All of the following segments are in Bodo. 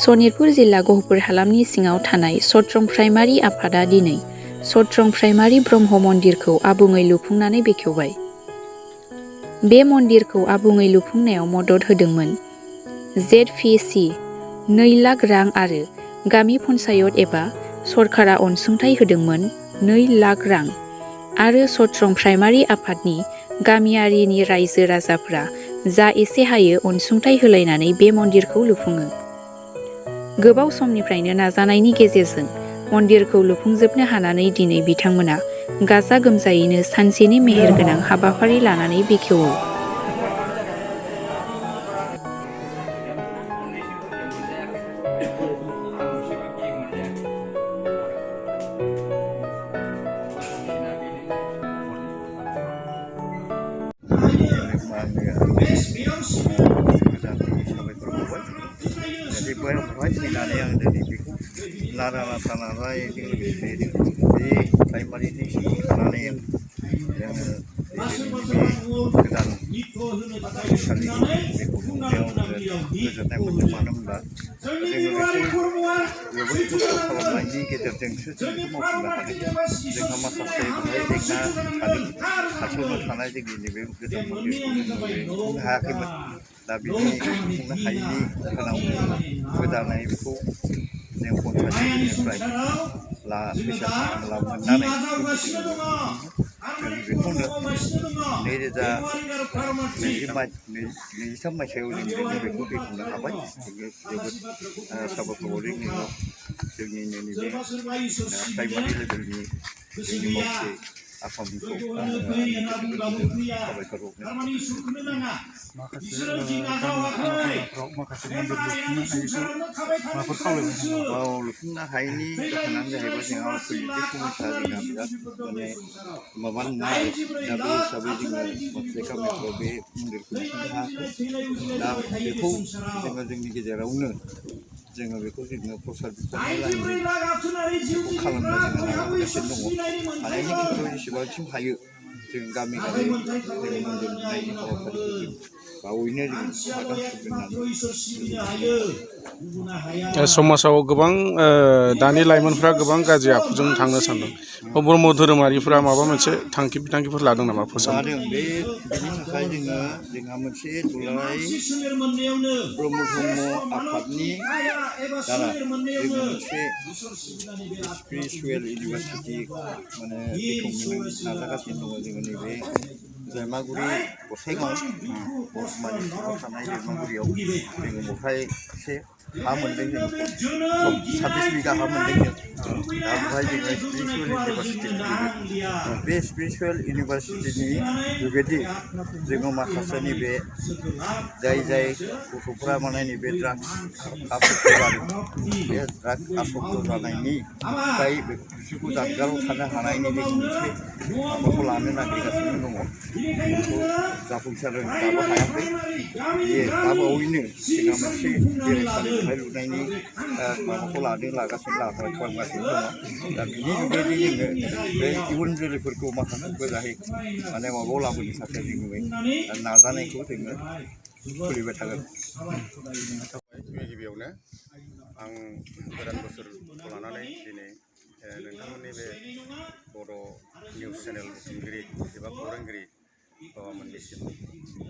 सनितपुर जिल्ला गहपुर हालामनि सिङाव थानाय सत्रं प्राइमारि आफादा दिनै सत्रं प्राइमारि ब्रह्म मन्दिरखौ आबुङै लुफुंनानै बेखेवबाय। बे मन्दिरखौ आबुङै लुफुंनायाव मदद होदोंमोन ZPC 2 लाख रां आरो गामि पन्चायत एबा सरकारा अनसुंथाइ होदोंमोन 2 लाख रां आरो सत्रं प्राइमारि आफादनि गामियारिनि रायजो राजाफ्रा जा एसे हायो अनसुंथाइ होलायनानै बे मन्दिरखौ लुफुङो। गोबाव समनिफ्रायनो नाजानायनि गेजेरजों मन्दिरखौ लुफुंजोबनो हानानै दिनै बिथांमोना गाजा गोमजायैनो सानसेनि मेहेरगोनां हाबाफारि लानानै बेखेवो। फैनानै आं दिनै बेखौ नारा नाथा नाजानायजों लोगोसे बे प्राइमारिनि सिङाव थानानै जोङो बे गोदान फरायसालि बेखौ खुंनायाव गोजोननाय मोन्दों। मानो होनब्ला जोङो बेखौ जोबोद खस्थ' खालामनायनि गेजेरजोंसो जों बेखौ मावफुंनो हादों। जोंहा माखासे बेहाय जेंना थादों। खाथियावनो थानाय जोंनि नैबे गोदान मन्दिरखौ जोङो खुंनो हायाखैमोन। दा बिनि खुंनो हायैनि जाहोनाव गोदानै बेखौ जों पन्सायतनिफ्राय फैसा मोननानै जों बेखौनो 2023 मायथाइयाव जों बेखौ बेखेवनो हाबाय। जोबोद साबायखर बावदों जोंनि नैबे प्राइमारि लेभेलनि जोंनि मावथि आफामोनखौ साबायखर बावदों। माखासे मन्दिर लुफुंनो हायैखौ माबाफोर खावलायबाय लुफुंनो हायैनि जाहोनानो जाहैबाय जोंहा पलिटिक्स समस्या जोंहा बिराद माबा नङा आरो दा बे हिसाबै जोङो माखासे गामिफ्राव बे मन्दिरखौ लुफुंनो हायाखै। दा बेखौ जोङो जोंनि गेजेरावनो जोङो बेखौ प्रसाद बिथांनि लाइनजों बेखौ खालामनो जोङो नाजागासिनो दङ। हानायनि खेथ्रआव जेसेबांसिम हायो जों गामि जों मन्दिर लुनायनि हाबाफारिखौ जों बावैनो जों आगान सुरगोन। समाजाव गोबां दानि लाइमोनफ्रा गोबां गाज्रि आखुजों थांनो सानदों। ब्रह्म धोरोमारिफ्रा माबा मोनसे थांखि बिथांखिफोर लादों नामा? लादों। बेनि थाखाय जोंहा मोनसे दुलाराय ब्रह्म धर्म आफादनि दारा जोङो मोनसे स्पिरिचुवेल इउनिभारसिटि बेखेवनो नाजागासिनो दङ। जोङो नैबे जयमागुरि गसाइगाव बर्थमाननि सिङाव थानाय जयमागुरियाव जोङो बहायसे हा मोनदों। जोङो 26 बिगा हा मोनदों। दा बेवहाय जोङो स्पिरिचुवेल इउनिभारसिटि खुलिगोन। बे स्पिरिचुवेल इउनिभारसिटिनि बेबायदि जोङो माखासे नैबे जाय गथ'फोरा नैबे ड्राग्स आसक्त जादों बे ड्राग्स आसक्त जानायनिफ्राय बिसोरखौ जानगाराव थानो हानायनि जों मोनसे माबाखौ लानो नागिरगासिनो दङ। बेखौ जाफुंसार दाबो हायाखै। बे दाबावैनो जोंहा मोनसे फरायसालि बेवहाय लुनायनि माबाखौ खालामगासिनो दङ। दा बिनि जुगेदि जोङो बे इयुन जोलैफोरखौ माखासे मोजाङै माबायाव लाबोनो थाखाय जोङो बे नाजानायखौ जोङो सोलिबाय थागोन। गिबियावनो आं गोदान बोसोरखौ लानानै दिनै नोंथांमोननि बे बर' निउस चेनेल बुथुमगिरि एबा खौरांगिरि बाबामोननिसिम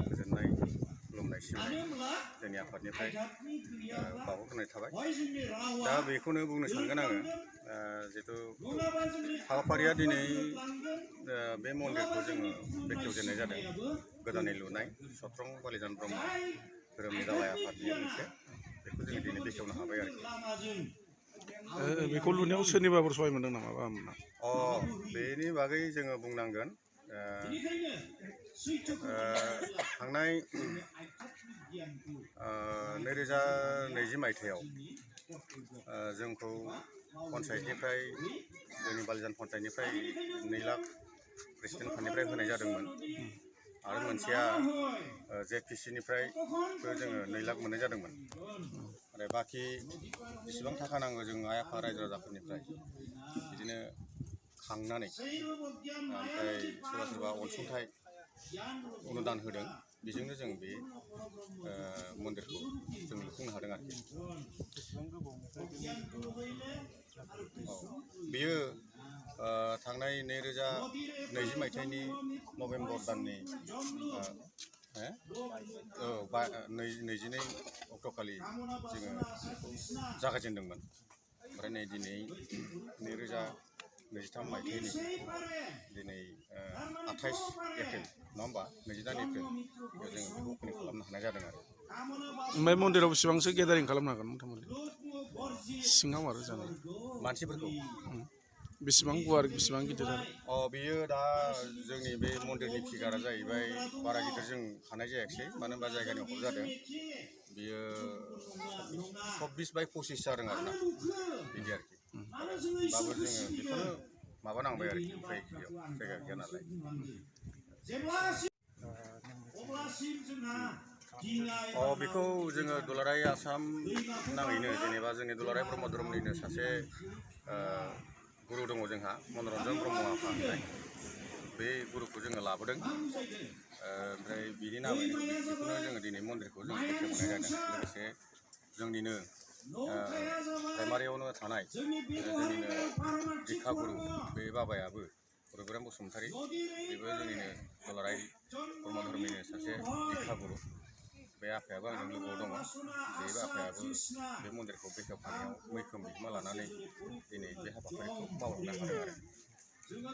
गोजोननाय खुलुमनाय सिबिनाय जोंनि आफादनिफ्राय बावहरग्रोनाय थाबाय। दा बेखौनो बुंनो सानगोन आङो जिहेथु हाबाफारिया दिनै बे मन्दिरखौ जोङो बेखेवजेननाय जादों। गोदानै लुनाय सत्रं बालिजान ब्रह्म धोरोमनि दालाय आफादनि मोनसे बेखौ जोङो दिनै बेखेवनो हाबाय आरोखि। बेखौ लुनायाव सोरनिबाफोर सहाय मोनदों नामा? बेनि बागै जोङो बुंनांगोन थांनाय 2020 मायथाइयाव जोंखौ पन्सायतनिफ्राय जोंनि बालिजान पन्सायतनिफ्राय 2 लाख प्रेसिडेन्ट फान्डनिफ्राय होनाय जादोंमोन आरो मोनसेया JPC निफ्रायबो जोङो 2 लाख मोननाय जादोंमोन। आरो बाखि जेसेबां थाखा नांगौ जों आइ आफा रायजो राजाफोरनिफ्राय बिदिनो खांनानै ओमफ्राय सोरबा अनसुंथाइ अनुदान होदों बेजोंनो जों बे मन्दिरखौ जों लुफुंनो हादों आरोखि। औ बेयो थांनाय 2020 मायथाइनि नभेम्बर दाननि 22 अक्ट'खालि जोङो जागायजेनदोंमोन। ओमफ्राय नै दिनै 2023 मायथाइनि दिनै 28 एप्रिल नङा होमबा 22 एप्रिल बेयाव जोङो बेखौ अपेनिं खालामनो हानाय जादों आरो। ओमफ्राय मन्दिराव बेसेबांसो गेदारिं खालामनो हागोन मथा-मथि सिङाव आरो जानाय मानसिफोरखौ बेसेबां गुवार बेसेबां गिदिर आरो बेयो दा जोंनि बे मन्दिरनि फिगारा जाहैबाय बारा गिदिर जों हानाय जायाखिसै मानो होनबा जायगानि अभाब जादों। बियो 24/25 जादों आरोना बिदि आरोखि। दाबो जोङो बेखौनो माबानांबाय आरोखि उफाय गैया जायगा गैया नालाय। बेखौ जोङो दुलाराय आसाम नाङैनो जेनेबा जोंनि दुलाराय ब्रह्म धोरोमनिनो सासे गुरु दङ जोंहा मनरन्जन ब्रह्म आफा होननाय बे गुरुखौ जोङो लाबोदों। ओमफ्राय बिनि नामैनो बेखौनो जोङो दिनै मन्दिरखौ जों बेखेवनाय जादों। लोगोसे जोंनिनो प्राइमारियावनो थानाय जोंनिनो दिक्षा गुरु बे बाबायाबो रुगुराम बसुमतारी बेबो जोंनिनो दुलाराय ब्रह्म धोरोमनिनो सासे दिक्षा गुरु। बे आफायाबो आंजों लोगोआव दङ। बे आफायाबो बे मन्दिरखौ बेखेवफानायाव मैखोम बिहोमा लानानै दिनै बे हाबाफारिखौ मावलांनो हादों आरो।